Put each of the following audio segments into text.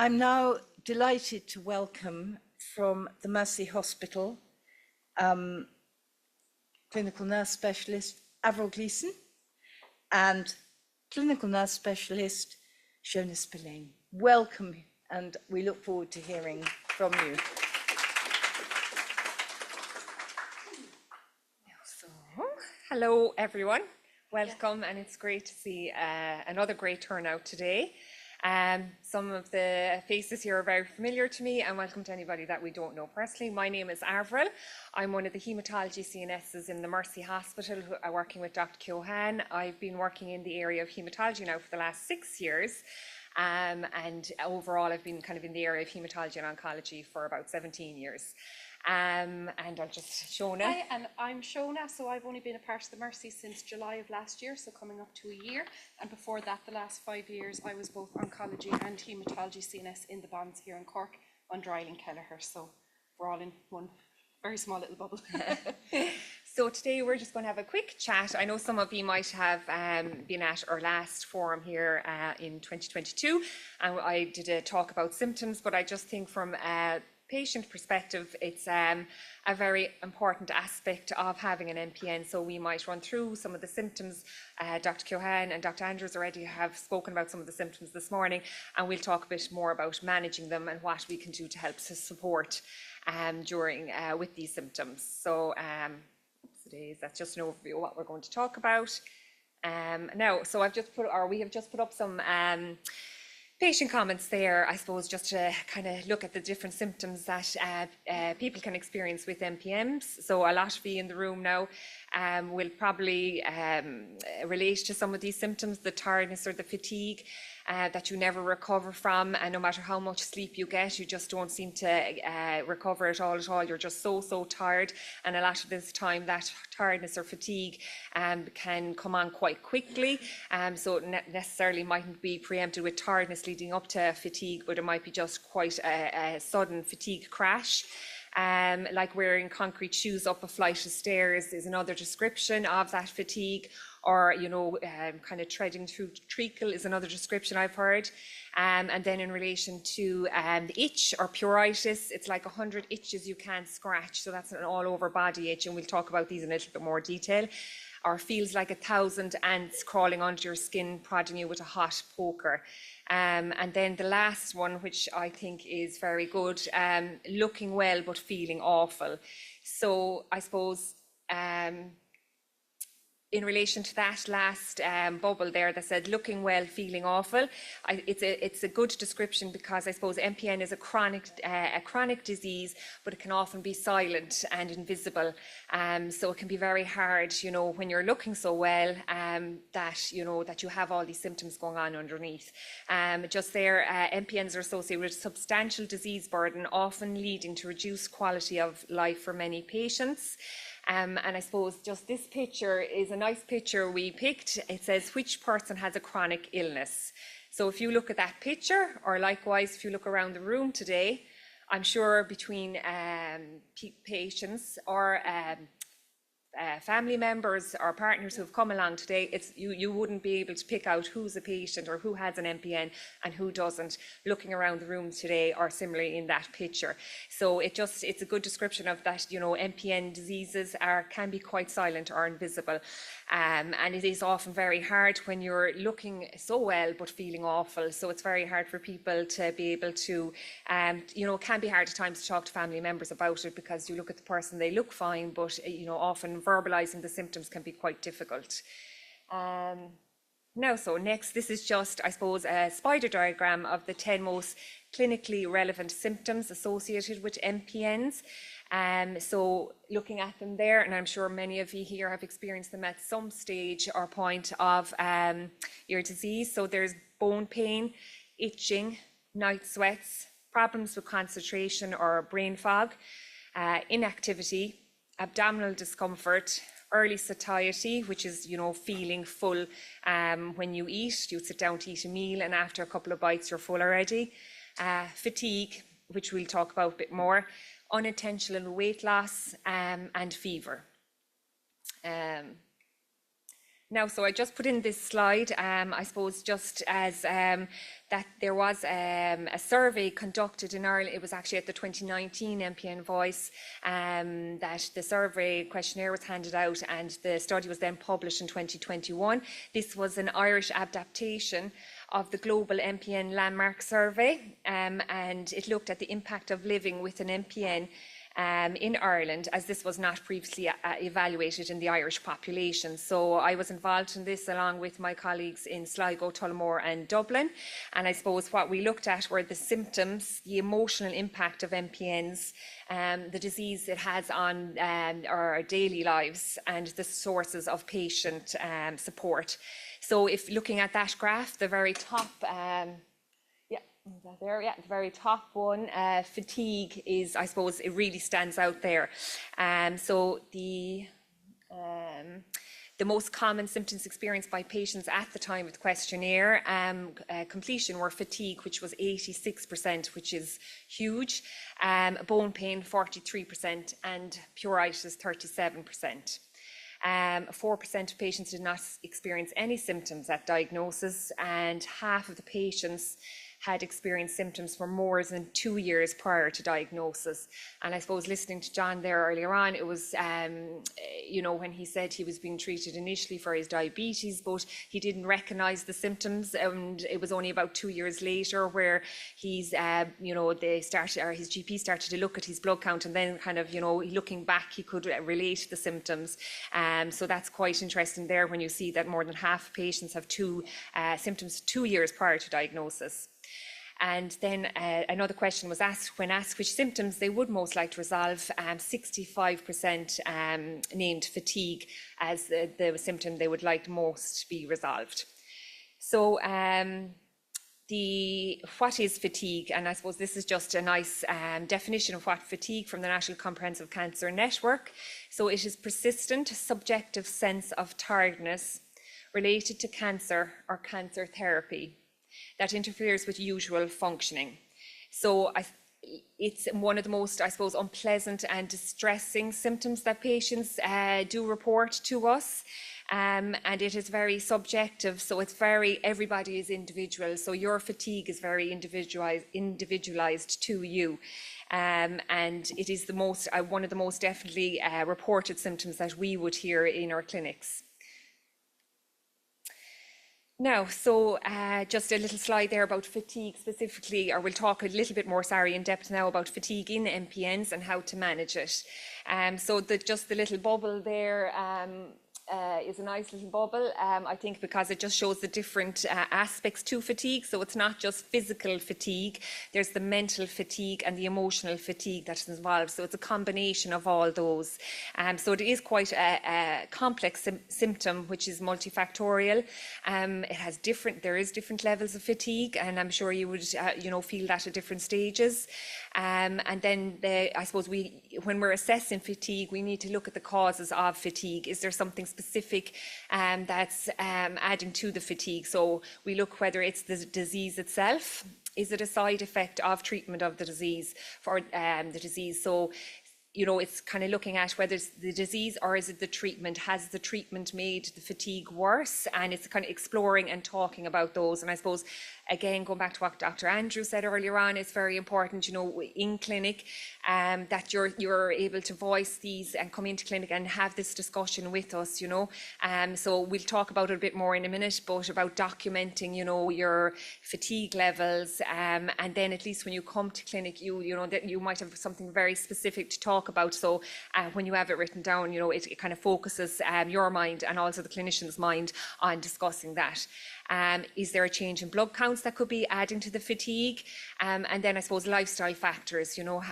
I'm now delighted to welcome from the Mercy Hospital clinical nurse specialist Avril Gleeson and clinical nurse specialist Shona Spillane. Welcome, and we look forward to hearing from you. So, hello everyone, welcome, and it's great to see another great turnout today. Some of the faces here are very familiar to me, and welcome to anybody that we don't know personally. My name is Avril. I'm one of the haematology CNSs in the Mercy Hospital, working with Dr. Keohane. I've been working in the area of haematology now for the last 6 years. And overall, I've been kind of in the area of haematology and oncology for about 17 years. And I'll just, Shona. Hi, and I'm Shona, so I've only been a part of the Mercy since July of last year, so coming up to a year. And before that, the last 5 years, I was both oncology and haematology CNS in the bonds here in Cork under Eileen Kelleher. So we're all in one very small little bubble. So today we're just going to have a quick chat. I know some of you might have been at our last forum here in 2022, and I did a talk about symptoms, but I just think from patient perspective, it's a very important aspect of having an MPN. So we might run through some of the symptoms. Dr. Keohane and Dr. Andrews already have spoken about some of the symptoms this morning, and we'll talk a bit more about managing them and what we can do to help to support during with these symptoms. So that's just an overview of what we're going to talk about. Now, so we have just put up some patient comments there, I suppose, just to kind of look at the different symptoms that people can experience with MPNs. So a lot of you in the room now will probably relate to some of these symptoms, the tiredness or the fatigue that you never recover from, and no matter how much sleep you get, you just don't seem to recover at all. You're just so tired, and a lot of this time that tiredness or fatigue can come on quite quickly, so it necessarily mightn't be preempted with tiredness leading up to fatigue, but it might be just quite a sudden fatigue crash. Like wearing concrete shoes up a flight of stairs is another description of that fatigue, or kind of treading through treacle is another description I've heard. And then in relation to the itch or pruritus, it's like 100 itches you can't scratch, so that's an all over body itch, and we'll talk about these in a little bit more detail. Or feels like 1,000 ants crawling onto your skin, prodding you with a hot poker. And then the last one, which I think is very good, looking well but feeling awful. So I suppose in relation to that last bubble there that said looking well, feeling awful, it's a good description, because I suppose MPN is a chronic disease, but it can often be silent and invisible. So it can be very hard, when you're looking so well, that you have all these symptoms going on underneath. Just there, MPNs are associated with substantial disease burden, often leading to reduced quality of life for many patients. And I suppose just this picture is a nice picture we picked. It says, which person has a chronic illness? So if you look at that picture, or likewise, if you look around the room today, I'm sure between patients or family members or partners who have come along today, you wouldn't be able to pick out who's a patient or who has an MPN and who doesn't, looking around the room today or similarly in that picture. So it's a good description of that. MPN diseases can be quite silent or invisible, and it is often very hard when you're looking so well but feeling awful. So it's very hard for people to be able to it can be hard at times to talk to family members about it, because you look at the person, they look fine, but often verbalizing the symptoms can be quite difficult. Now, so next, this is just, I suppose, a spider diagram of the 10 most clinically relevant symptoms associated with MPNs. So looking at them there, and I'm sure many of you here have experienced them at some stage or point of your disease. So there's bone pain, itching, night sweats, problems with concentration or brain fog, inactivity, abdominal discomfort, early satiety, which is, feeling full when you eat. You sit down to eat a meal, and after a couple of bites, you're full already. Fatigue, which we'll talk about a bit more, unintentional weight loss, and fever. Now, so I just put in this slide, I suppose, just as that there was a survey conducted in Ireland. It was actually at the 2019 MPN Voice that the survey questionnaire was handed out, and the study was then published in 2021. This was an Irish adaptation of the global MPN landmark survey, and it looked at the impact of living with an MPN in Ireland, as this was not previously evaluated in the Irish population. So I was involved in this along with my colleagues in Sligo, Tullamore and Dublin. And I suppose what we looked at were the symptoms, the emotional impact of MPNs, the disease it has on our daily lives, and the sources of patient support. So if looking at that graph, the very top, the very top one, fatigue is, I suppose, it really stands out there. So the most common symptoms experienced by patients at the time of the questionnaire completion were fatigue, which was 86%, which is huge, bone pain 43%, and pruritus 37%. 4% of patients did not experience any symptoms at diagnosis, and half of the patients had experienced symptoms for more than 2 years prior to diagnosis. And I suppose listening to John there earlier on, it was, you know, when he said he was being treated initially for his diabetes, but he didn't recognise the symptoms, and it was only about 2 years later where he's, you know, his GP started to look at his blood count, and then kind of, you know, looking back, he could relate the symptoms. So that's quite interesting there when you see that more than half patients have symptoms 2 years prior to diagnosis. And then another question was asked, when asked which symptoms they would most like to resolve, 65% named fatigue as the symptom they would like most to be resolved. So what is fatigue? And I suppose this is just a nice definition of what fatigue from the National Comprehensive Cancer Network. So it is persistent, subjective sense of tiredness related to cancer or cancer therapy that interferes with usual functioning. So it's one of the most, I suppose, unpleasant and distressing symptoms that patients do report to us. And it is very subjective, so it's everybody is individual. So your fatigue is very individualized to you. And it is one of the most definitely reported symptoms that we would hear in our clinics. Now, so just a little slide there about fatigue specifically, or we'll talk a little bit more, in depth now about fatigue in MPNs and how to manage it. So just the little bubble there is a nice little bubble, I think, because it just shows the different aspects to fatigue. So it's not just physical fatigue, there's the mental fatigue and the emotional fatigue that's involved. So it's a combination of all those. So it is quite a complex symptom, which is multifactorial. There is different levels of fatigue, and I'm sure you would feel that at different stages. And then I suppose when we're assessing fatigue, we need to look at the causes of fatigue. Is there something specific that's adding to the fatigue? So we look whether it's the disease itself. Is it a side effect of treatment of the disease for the disease? So, you know, it's kind of looking at whether it's the disease or is it the treatment. Has the treatment made the fatigue worse? And it's kind of exploring and talking about those. And I suppose, again, going back to what Dr. Andrew said earlier on, it's very important, you know, in clinic that you're able to voice these and come into clinic and have this discussion with us, you know. So we'll talk about it a bit more in a minute, but about documenting, you know, your fatigue levels, and then at least when you come to clinic, you know that you might have something very specific to talk about. So when you have it written down, you know, it kind of focuses your mind and also the clinician's mind on discussing that. Is there a change in blood counts that could be adding to the fatigue? And then I suppose lifestyle factors, you know,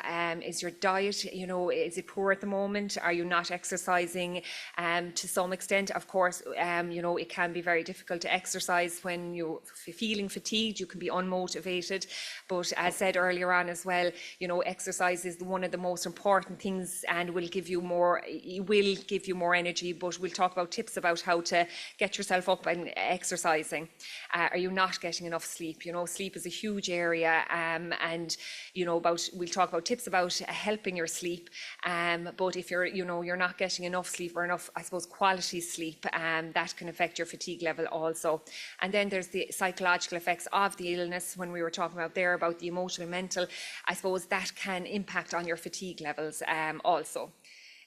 is your diet, you know, is it poor at the moment? Are you not exercising to some extent? Of course, you know, it can be very difficult to exercise when you're feeling fatigued. You can be unmotivated. But as said earlier on as well, you know, exercise is one of the most important things and will give you more energy. But we'll talk about tips about how to get yourself up and exercising. stressing? Are you not getting enough sleep? You know, sleep is a huge area, and you know, we'll talk about tips about helping your sleep. But if you're not getting enough sleep or enough, I suppose, quality sleep, that can affect your fatigue level also. And then there's the psychological effects of the illness, when we were talking about there about the emotional, mental. I suppose that can impact on your fatigue levels also.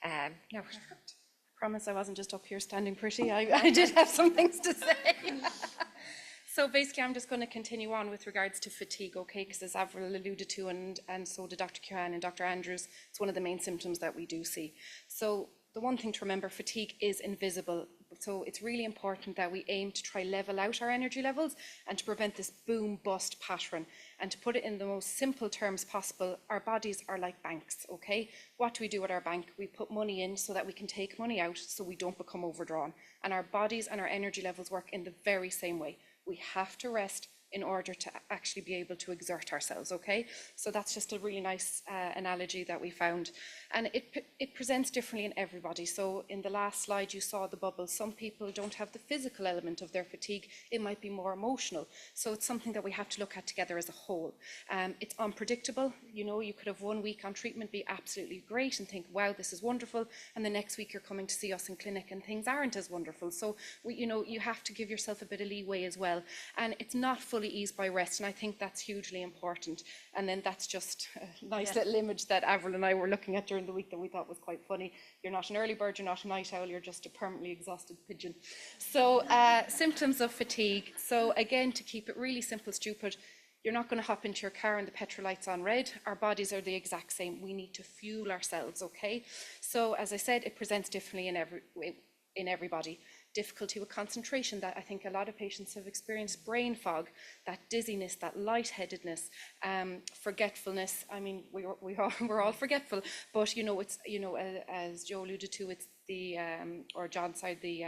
Now, Promise I wasn't just up here standing pretty. I did have some things to say. So basically, I'm just going to continue on with regards to fatigue, okay? Because as Avril alluded to, and so did Dr. Curran and Dr. Andrews, it's one of the main symptoms that we do see. So the one thing to remember, fatigue is invisible. So it's really important that we aim to try level out our energy levels and to prevent this boom bust pattern. And to put it in the most simple terms possible, our bodies are like banks, okay? What do we do with our bank? We put money in so that we can take money out so we don't become overdrawn. And our bodies and our energy levels work in the very same way. We have to rest in order to actually be able to exert ourselves, okay? So that's just a really nice analogy that we found. And it presents differently in everybody. So in the last slide, you saw the bubble. Some people don't have the physical element of their fatigue. It might be more emotional. So it's something that we have to look at together as a whole. It's unpredictable. You know, you could have 1 week on treatment, be absolutely great and think, wow, this is wonderful. And the next week you're coming to see us in clinic and things aren't as wonderful. So, you have to give yourself a bit of leeway as well. And it's not fully eased by rest. And I think that's hugely important. And then that's just a nice little image that Avril and I were looking at during the week that we thought was quite funny. You're not an early bird, you're not a night owl, you're just a permanently exhausted pigeon. So symptoms of fatigue. So again, to keep it really simple, stupid, you're not going to hop into your car and the petrol light's on red. Our bodies are the exact same. We need to fuel ourselves, okay? So as I said, it presents differently in everybody. Difficulty with concentration, that I think a lot of patients have experienced, brain fog, that dizziness, that lightheadedness, forgetfulness. I mean, we're all forgetful, but it's as Joe alluded to, it's the or John said, the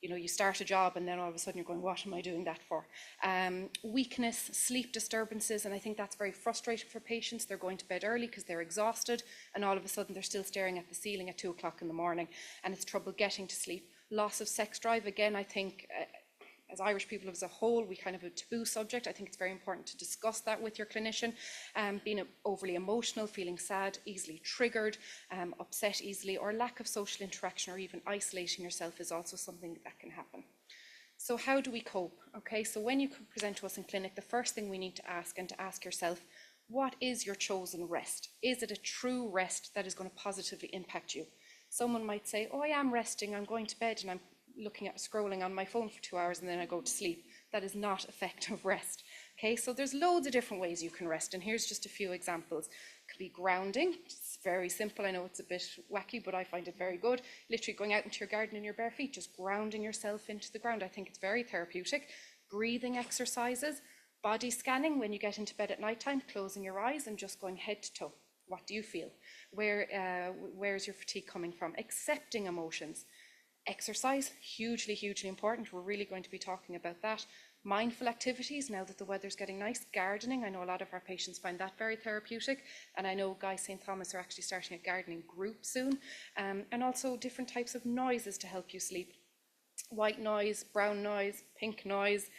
you start a job and then all of a sudden you're going, what am I doing that for? Weakness, sleep disturbances, and I think that's very frustrating for patients. They're going to bed early because they're exhausted, and all of a sudden they're still staring at the ceiling at 2 o'clock in the morning, and it's trouble getting to sleep. Loss of sex drive, again, I think as Irish people as a whole, we kind of a taboo subject. I think it's very important to discuss that with your clinician. Being overly emotional, feeling sad, easily triggered, upset easily, or lack of social interaction, or even isolating yourself is also something that can happen. So how do we cope? Okay, so when you present to us in clinic, the first thing we need to ask yourself, what is your chosen rest? Is it a true rest that is going to positively impact you? Someone might say, oh, I am resting, I'm going to bed and I'm scrolling on my phone for 2 hours and then I go to sleep. That is not effective rest. Okay, so there's loads of different ways you can rest, and here's just a few examples. It could be grounding. It's very simple. I know it's a bit wacky, but I find it very good. Literally going out into your garden in your bare feet, just grounding yourself into the ground. I think it's very therapeutic. Breathing exercises, body scanning when you get into bed at night time, closing your eyes and just going head to toe. What do you feel? Where's your fatigue coming from? Accepting emotions. Exercise, hugely, hugely important. We're really going to be talking about that. Mindful activities, now that the weather's getting nice. Gardening, I know a lot of our patients find that very therapeutic. And I know Guy St. Thomas are actually starting a gardening group soon. And also different types of noises to help you sleep. White noise, brown noise, pink noise.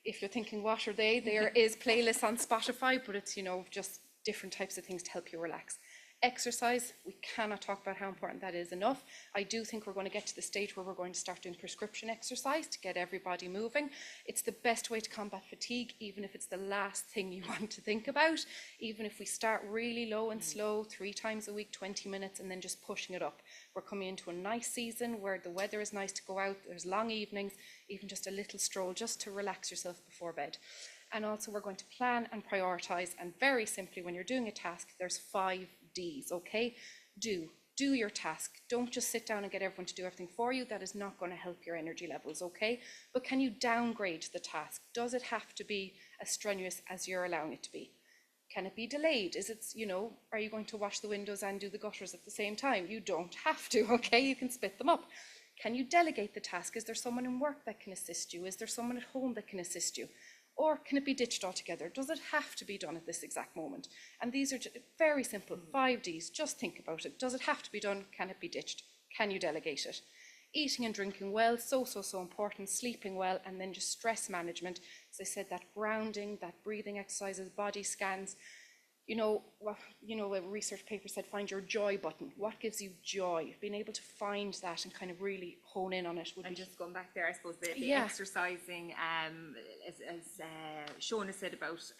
If you're thinking, what are they? There is playlists on Spotify, but it's, just different types of things to help you relax. Exercise, we cannot talk about how important that is enough. I do think we're going to get to the stage where we're going to start doing prescription exercise to get everybody moving. It's the best way to combat fatigue, even if it's the last thing you want to think about. Even if we start really low and slow, 3 times a week, 20 minutes, and then just pushing it up. We're coming into a nice season where the weather is nice to go out, there's long evenings, even just a little stroll just to relax yourself before bed. And also we're going to plan and prioritize, and very simply, when you're doing a task, there's 5 Ds, okay? Do your task. Don't just sit down and get everyone to do everything for you. That is not going to help your energy levels, okay? But can you downgrade the task? Does it have to be as strenuous as you're allowing it to be? Can it be delayed? Is it, are you going to wash the windows and do the gutters at the same time? You don't have to, okay? You can split them up. Can you delegate the task? Is there someone in work that can assist you? Is there someone at home that can assist you? Or can it be ditched altogether? Does it have to be done at this exact moment? And these are very simple 5 Ds. Just think about it. Does it have to be done? Can it be ditched? Can you delegate it? eating and drinking well, so important, sleeping well, and then just stress management. As I said, that grounding, that breathing exercises, body scans. You know, a research paper said, find your joy button. What gives you joy? Being able to find that and kind of really hone in on it would And be... just going back there, I suppose the Yeah. exercising, as Shona said about,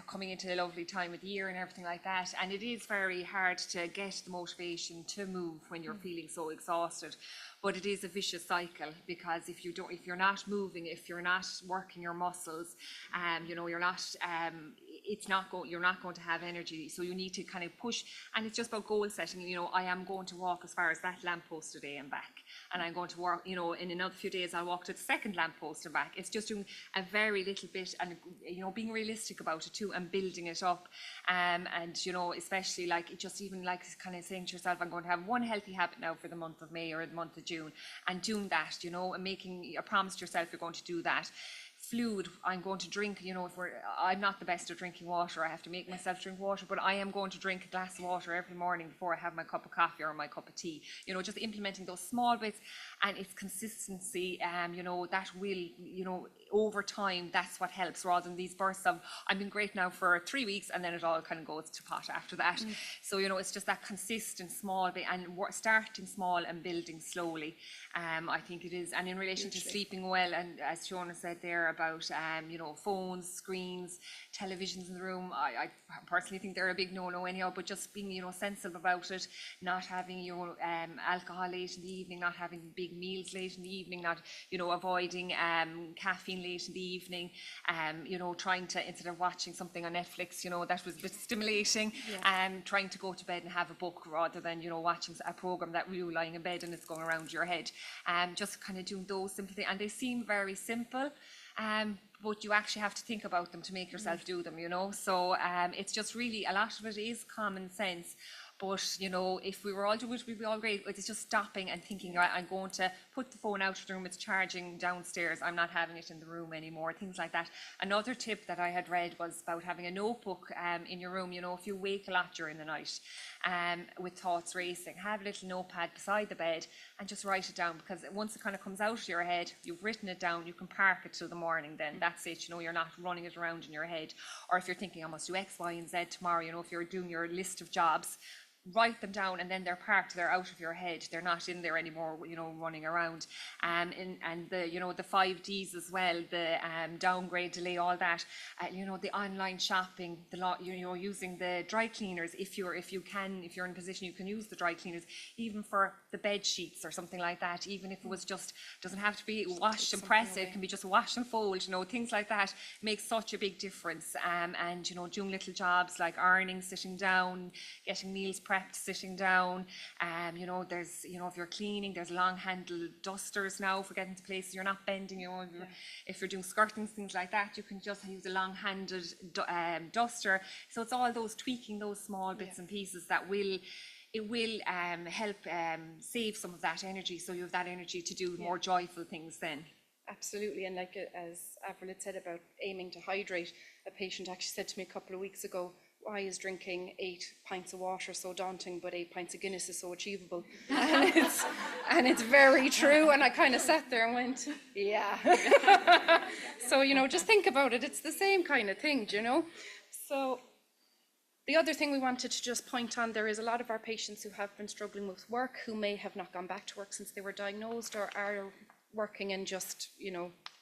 coming into a lovely time of the year and everything like that. And it is very hard to get the motivation to move when you're feeling so exhausted. But it is a vicious cycle, because if you're not moving, if you're not working your muscles, you're not going to have energy. So you need to kind of push, and it's just about goal setting. I am going to walk as far as that lamppost today and back, and I'm going to work, in another few days I'll walk to the second lamppost and back. It's just doing a very little bit, and being realistic about it too, and building it up, and especially kind of saying to yourself, I'm going to have one healthy habit now for the month of May or the month of June, and doing that, and making a promise to yourself you're going to do that. Fluid, I'm going to drink, I'm not the best at drinking water. I have to make myself drink water, but I am going to drink a glass of water every morning before I have my cup of coffee or my cup of tea. Just implementing those small bits, and it's consistency, that will, over time, that's what helps, rather than these bursts of, I'm been great now for 3 weeks, and then it all kind of goes to pot after that. So, it's just that consistent small bit, and starting small and building slowly. I think it is. And in relation to sleeping well, and as Shona said there about, phones, screens, televisions in the room, I personally think they're a big no-no anyhow, but just being, sensible about it, not having, alcohol late in the evening, not having big meals late in the evening, not, avoiding caffeine late in the evening, trying to, instead of watching something on Netflix, that was a bit stimulating, trying to go to bed and have a book rather than, watching a program that you're lying in bed and it's going around your head. Just kind of doing those simple things, and they seem very simple, but you actually have to think about them to make yourself do them, so it's just really, a lot of it is common sense. But, if we were all doing it, we'd be all great. It's just stopping and thinking, right, I'm going to put the phone out of the room, it's charging downstairs, I'm not having it in the room anymore, things like that. Another tip that I had read was about having a notebook in your room. If you wake a lot during the night with thoughts racing, have a little notepad beside the bed and just write it down, because once it kind of comes out of your head, you've written it down, you can park it till the morning then. That's it, you're not running it around in your head. Or if you're thinking, I must do X, Y, and Z tomorrow, if you're doing your list of jobs, write them down, and then they're parked, they're out of your head, they're not in there anymore, running around. And the 5 Ds as well, the downgrade, delay, all that, the online shopping, using the dry cleaners, if you're in a position you can use the dry cleaners, even for the bed sheets or something like that, even if it was just, doesn't have to be wash and press, it can be just wash and fold, things like that makes such a big difference. And doing little jobs like ironing, sitting down, getting meals prepped, sitting down. There's, if you're cleaning, there's long handled dusters now for getting to places you're not bending. If you're doing skirtings, things like that, you can just use a long handled duster. So it's all those tweaking, those small bits and pieces that will help save some of that energy, so you have that energy to do more joyful things then. Absolutely, and as Avril had said about aiming to hydrate, a patient actually said to me a couple of weeks ago, why is drinking 8 pints of water so daunting, but 8 pints of Guinness is so achievable? And it's very true, and I kind of sat there and went, yeah. So, just think about it, it's the same kind of thing, So the other thing we wanted to just point on, there is a lot of our patients who have been struggling with work, who may have not gone back to work since they were diagnosed, or are working and just,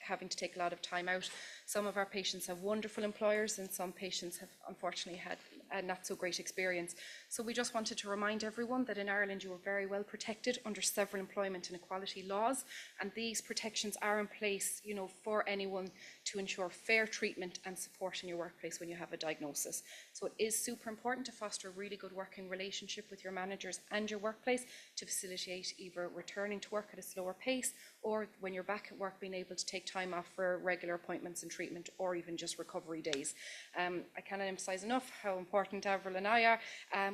having to take a lot of time out. Some of our patients have wonderful employers, and some patients have unfortunately had a not so great experience. So we just wanted to remind everyone that in Ireland you are very well protected under several employment and equality laws, and these protections are in place, for anyone to ensure fair treatment and support in your workplace when you have a diagnosis. So it is super important to foster a really good working relationship with your managers and your workplace to facilitate either returning to work at a slower pace, or when you're back at work being able to take time off for regular appointments and treatment, or even just recovery days. I cannot emphasize enough how important Avril and I are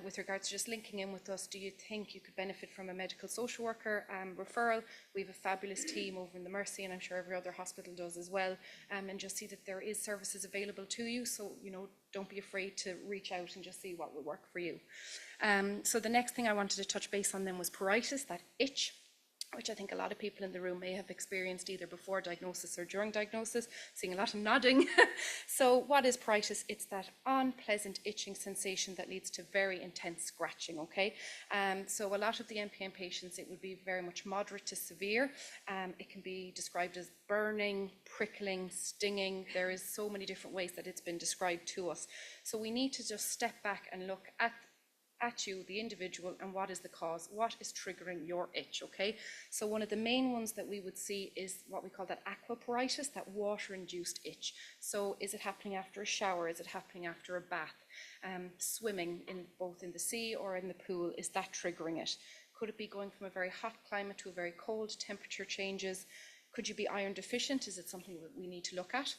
with regards to just linking in with us. Do you think you could benefit from a medical social worker referral? We have a fabulous team over in the Mercy, and I'm sure every other hospital does as well, and just see that there is services available to you. So, don't be afraid to reach out and just see what will work for you. So the next thing I wanted to touch base on then was pruritus, that itch. which I think a lot of people in the room may have experienced either before diagnosis or during diagnosis, seeing a lot of nodding. So what is pruritus? It's that unpleasant itching sensation that leads to very intense scratching, okay? So a lot of the MPN patients, it would be very much moderate to severe. It can be described as burning, prickling, stinging. There is so many different ways that it's been described to us. So we need to just step back and look at you, the individual, and what is the cause, what is triggering your itch, okay? So one of the main ones that we would see is what we call that aquapruritus, that water-induced itch. So is it happening after a shower? Is it happening after a bath? Swimming, both in the sea or in the pool, is that triggering it? Could it be going from a very hot climate to a very cold, temperature changes? Could you be iron deficient? Is it something that we need to look at?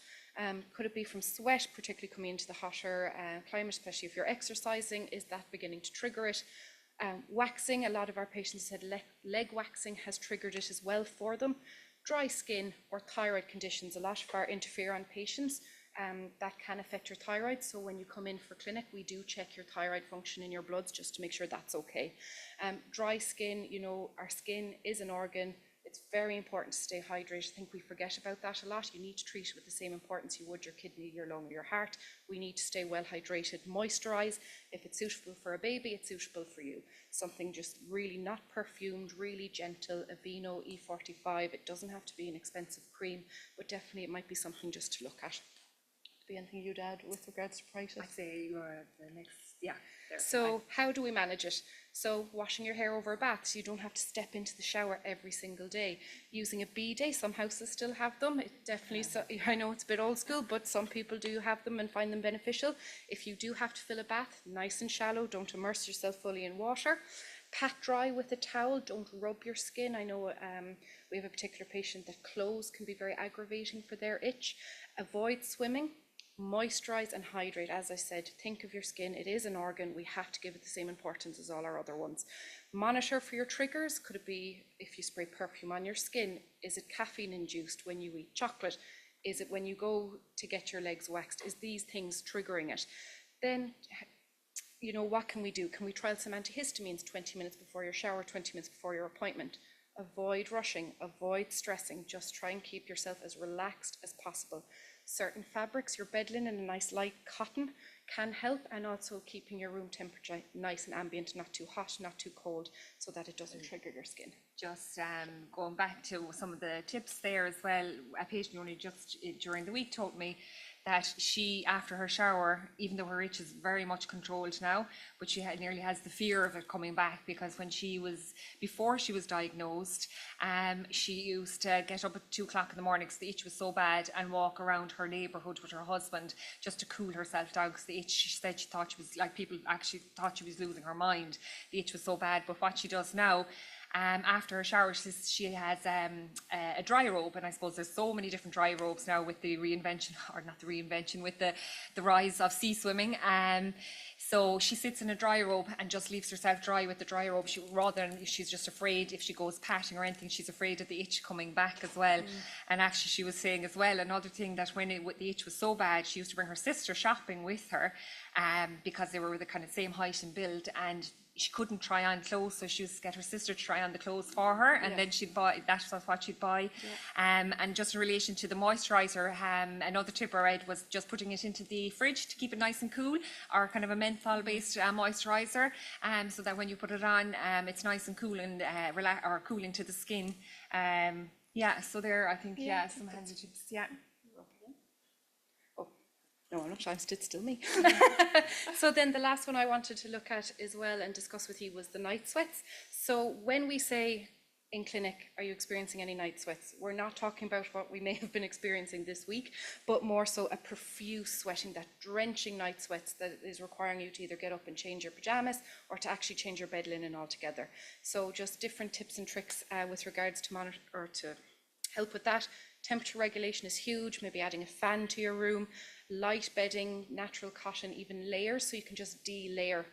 Could it be from sweat, particularly coming into the hotter climate, especially if you're exercising? Is that beginning to trigger it? Waxing, a lot of our patients said leg waxing has triggered it as well for them. Dry skin or thyroid conditions, a lot of our interferon patients, that can affect your thyroid. So when you come in for clinic, we do check your thyroid function in your bloods just to make sure that's okay. Dry skin, you know, our skin is an organ. It's very important to stay hydrated. I think we forget about that a lot. You need to treat it with the same importance you would your kidney, your lung, or your heart. We need to stay well hydrated. Moisturize. If it's suitable for a baby, it's suitable for you. Something just really not perfumed, really gentle, Aveeno E45. It doesn't have to be an expensive cream, but definitely it might be something just to look at. Be anything you'd add with regards to pruritus? I'd say you're the next, yeah. So how do we manage it? So washing your hair over a bath, so you don't have to step into the shower every single day. Using a bidet, some houses still have them. It definitely, I know it's a bit old school, but some people do have them and find them beneficial. If you do have to fill a bath, nice and shallow, don't immerse yourself fully in water. Pat dry with a towel, don't rub your skin. I know we have a particular patient that clothes can be very aggravating for their itch. Avoid swimming. Moisturize and hydrate. As I said, think of your skin. It is an organ. We have to give it the same importance as all our other ones. Monitor for your triggers. Could it be if you spray perfume on your skin? Is it caffeine induced when you eat chocolate? Is it when you go to get your legs waxed? Is these things triggering it? Then, you know, what can we do? Can we trial some antihistamines 20 minutes before your shower, 20 minutes before your appointment? Avoid rushing, avoid stressing. Just try and keep yourself as relaxed as possible. Certain fabrics, your bed linen, a nice light cotton can help, and also keeping your room temperature nice and ambient, not too hot, not too cold, so that it doesn't trigger your skin. Just going back to some of the tips there as well, a patient only just during the week told me that she, after her shower, even though her itch is very much controlled now, but she nearly has the fear of it coming back, because when before she was diagnosed, she used to get up at 2 o'clock in the morning because the itch was so bad and walk around her neighbourhood with her husband just to cool herself down, because the itch, she said she thought she was, like, people actually thought she was losing her mind. The itch was so bad. But what she does now, after her shower, she has a dry robe, and I suppose there's so many different dry robes now with the reinvention, or not the reinvention, with the rise of sea swimming. So she sits in a dry robe and just leaves herself dry with the dry robe. Rather than, she's just afraid if she goes patting or anything, she's afraid of the itch coming back as well. And actually, she was saying as well, another thing, that when the itch was so bad, she used to bring her sister shopping with her, because they were the kind of same height and build, and she couldn't try on clothes, so she used to get her sister to try on the clothes for her, and then she'd buy, that's what she'd buy. And just in relation to the moisturiser, another tip I read was just putting it into the fridge to keep it nice and cool, or kind of a menthol based moisturiser, so that when you put it on, it's nice and cool and or cooling to the skin. Yeah, so there, I think, some handy tips. No, I'm not, I'm still me. So then the last one I wanted to look at as well and discuss with you was the night sweats. So when we say in clinic, are you experiencing any night sweats? We're not talking about what we may have been experiencing this week, but more so a profuse sweating, that drenching night sweats that is requiring you to either get up and change your pajamas or to actually change your bed linen altogether. So just different tips and tricks with regards to monitor, or to help with that. Temperature regulation is huge, maybe adding a fan to your room, light bedding, natural cotton, even layers, so you can just de-layer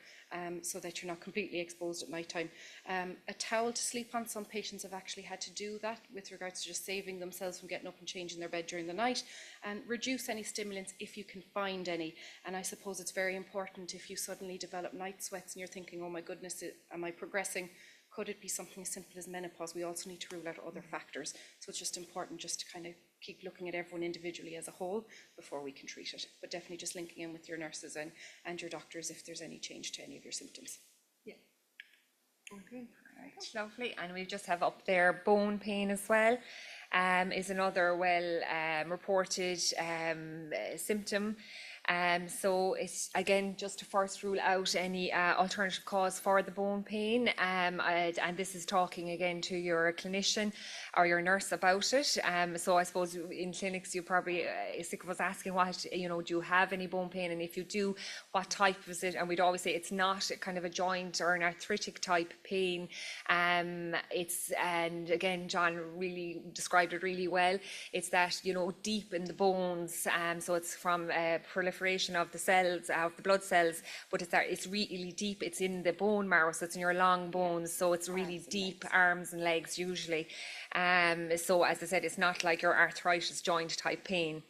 so that you're not completely exposed at night time. A towel to sleep on, some patients have actually had to do that with regards to just saving themselves from getting up and changing their bed during the night. And reduce any stimulants if you can find any. And I suppose it's very important, if you suddenly develop night sweats and you're thinking, oh my goodness, am I progressing? Could it be something as simple as menopause? We also need to rule out other factors. So it's just important just to kind of keep looking at everyone individually as a whole before we can treat it. But definitely just linking in with your nurses and your doctors if there's any change to any of your symptoms. Yeah. Okay, right, lovely. And we just have up there bone pain as well. Is another well reported symptom. So it's again just to first rule out any alternative cause for the bone pain, and this is talking again to your clinician or your nurse about it. So I suppose in clinics you probably sick of us asking what, you know, do you have any bone pain, and if you do, what type is it? And we'd always say it's not kind of a joint or an arthritic type pain. And again John really described it really well. It's that, you know, deep in the bones, so it's from proliferation of the cells, of the blood cells, but it's really deep. It's in the bone marrow, so it's in your long bones, so it's really deep, arms and legs usually. So as I said, it's not like your arthritis joint type pain.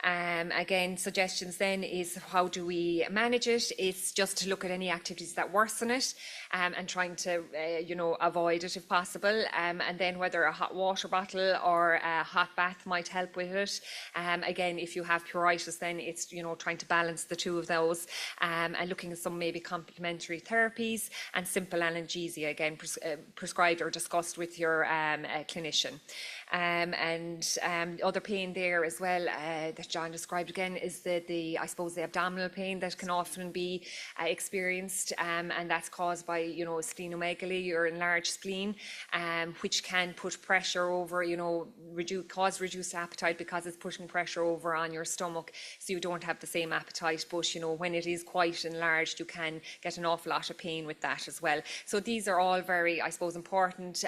Again, suggestions then is how do we manage it? It's just to look at any activities that worsen it, and trying to, you know, avoid it if possible. And then whether a hot water bottle or a hot bath might help with it. Again, if you have pruritus, then it's, you know, trying to balance the two of those, and looking at some maybe complementary therapies and simple analgesia, again, prescribed or discussed with your clinician. Other pain there as well that John described again is the I suppose the abdominal pain that can often be experienced, and that's caused by, you know, splenomegaly or enlarged spleen, which can put pressure over, you know, cause reduced appetite because it's putting pressure over on your stomach, so you don't have the same appetite. But, you know, when it is quite enlarged, you can get an awful lot of pain with that as well. So these are all very, I suppose, important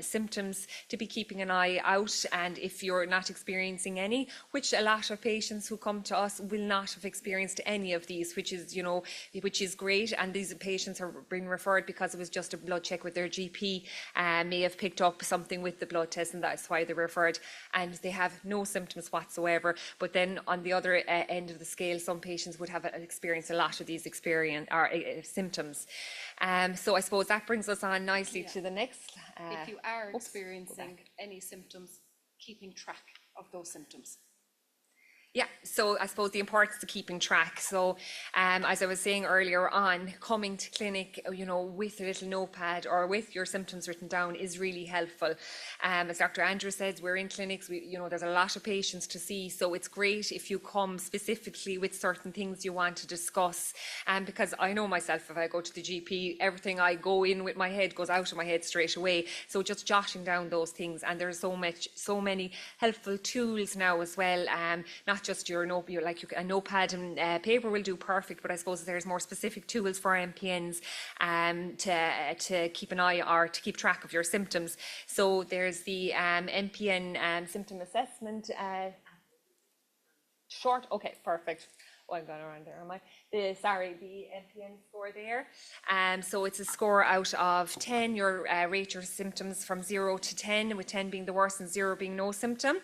symptoms to be keeping an eye out. And if you're not experiencing any, which a lot of patients who come to us will not have experienced any of these, which is, you know, which is great. And these patients are being referred because it was just a blood check with their GP, may have picked up something with the blood test, and that's why they're referred, and they have no symptoms whatsoever. But then on the other end of the scale, some patients would have experienced a lot of these symptoms. So I suppose that brings us on nicely to the next. If you are experiencing any symptoms, keeping track of those symptoms. Yeah, so I suppose the importance of keeping track. So as I was saying earlier on, coming to clinic, you know, with a little notepad or with your symptoms written down is really helpful. As Dr. Andrew says, we're in clinics, you know, there's a lot of patients to see, so it's great if you come specifically with certain things you want to discuss. Because I know myself, if I go to the GP, everything I go in with my head goes out of my head straight away. So just jotting down those things, and there's so many helpful tools now as well. Not just your a notepad and paper will do perfect, but I suppose there's more specific tools for MPNs to keep an eye or to keep track of your symptoms. So there's the MPN symptom assessment short. Okay, perfect. Oh, I'm going around there, am I? The MPN score there. So it's a score out of 10. You rate your symptoms from 0 to 10, with 10 being the worst and 0 being no symptom.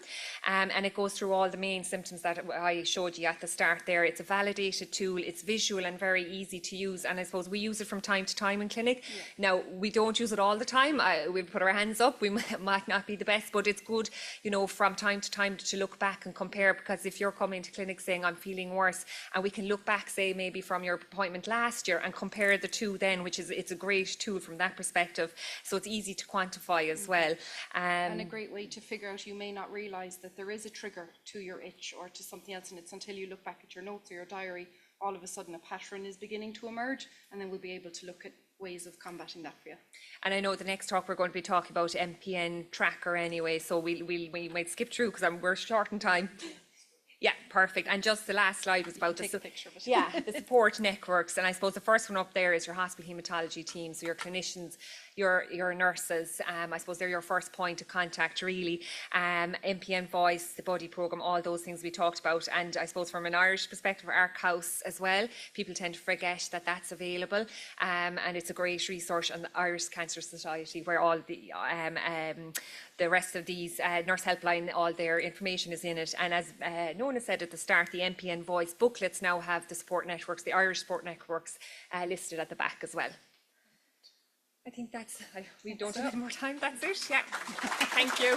And it goes through all the main symptoms that I showed you at the start there. It's a validated tool. It's visual and very easy to use. And I suppose we use it from time to time in clinic. Yeah. Now, we don't use it all the time. We put our hands up. We might not be the best, but it's good, you know, from time to time to look back and compare. Because if you're coming to clinic saying, I'm feeling worse, and we can look back, say, maybe from your appointment last year and compare the two then, it's a great tool from that perspective. So it's easy to quantify as well. And a great way to figure out, you may not realise that there is a trigger to your itch or to something else, and it's until you look back at your notes or your diary, all of a sudden a pattern is beginning to emerge, and then we'll be able to look at ways of combating that for you. And I know the next talk we're going to be talking about MPN tracker anyway, so we might skip through because we're short in time. Yeah, perfect. And just the last slide was about take a picture of it. Yeah, the support networks. And I suppose the first one up there is your hospital haematology team, so your clinicians, your nurses. I suppose they're your first point of contact, really. MPN Voice, the Buddy Programme, all those things we talked about. And I suppose from an Irish perspective, ARC House as well, people tend to forget that that's available. And it's a great resource on the Irish Cancer Society, where all the rest of these nurse helpline, all their information is in it. And as Nona said at the start, the MPN Voice booklets now have the support networks, the Irish support networks listed at the back as well. I think we don't have any more time, that's it, yeah. Thank you.